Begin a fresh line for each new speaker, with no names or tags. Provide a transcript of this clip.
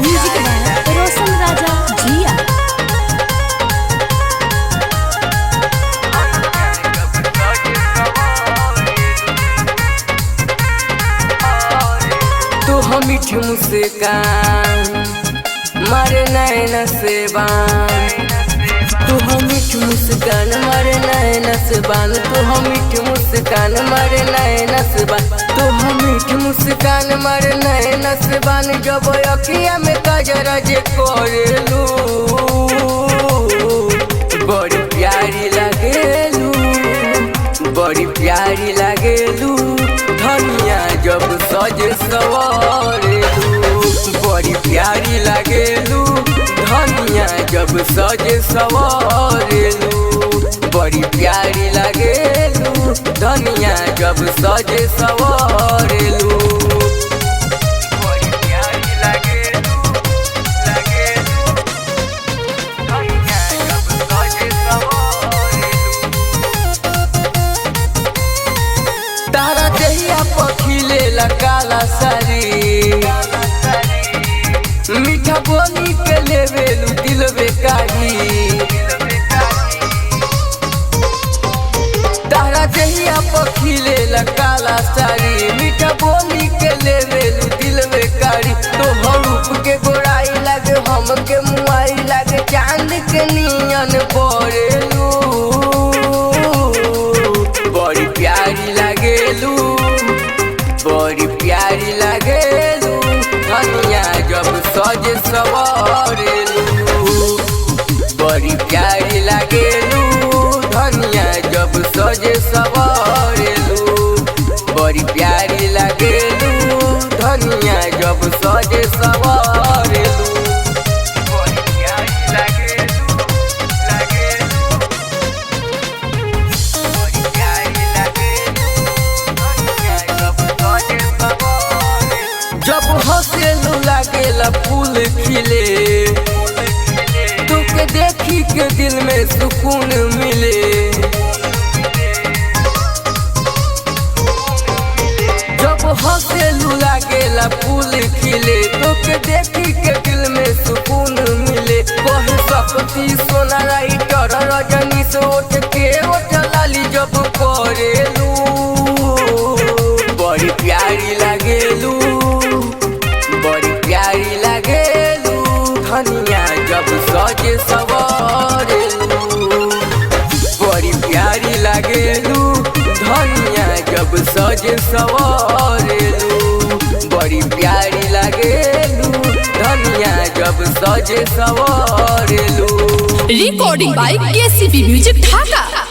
Music by रोशन राजा जिया।
तू हम मीठी मुस्कान मारे नैन से बान, तू हम मीठी मुस्कान मारे नैन से बान, तू हम मीठी मुस्कान मारे नैन से बान, तू हम मीठी मुस्कान मारे नैन से बान। जब अखिया में कजरा जे करेलू बड़ी प्यारी लागेलू, बड़ी प्यारी लागेलू धनिया जब सज सवारेलू, बड़ी प्यारी लागेलू धनिया जब सज सवारेलू, बड़ी प्यारी लागेलू धनिया जब सज सवारेलू। तारा दहिया पखिले काला सारी, मीठा बोली के लेवेलू दिल बेकारी। तारा दहिया पखिले काला सारी, मीठा बोली के लेवेलू दिल बेकारी। तो रूप के गोराई लागे हमके मुआई लागे, चांद के नियन पड़ेलू बड़ी प्यारी लागेलू, बड़ी प्यारी लागेलू धनिया जब सज सवारेलू, बड़ी प्यारी लागेलू धनिया जब सज सवारेलू, बड़ी प्यारी लागेलू धनिया जब सज सवारेलू। जब हंसेलू लागेला फूल खिले, तुके देखी के दिल में सुकून मिले। जब हंसेलू लागेला फूल खिले, तुके देखी के दिल में सुकून मिले। कह सकती सोना राइटर रजनी से उठ के लाली जब करेलू बड़ी प्यारी लागेलू, बड़ी प्यारी लागेलू धनिया जब सज सवारेलू, बड़ी प्यारी लागेलू धनिया जब सज सवारेलू, बड़ी प्यारी लागेलू धनिया जब सज सवारेलू।
Recording by KCP music Dhaka.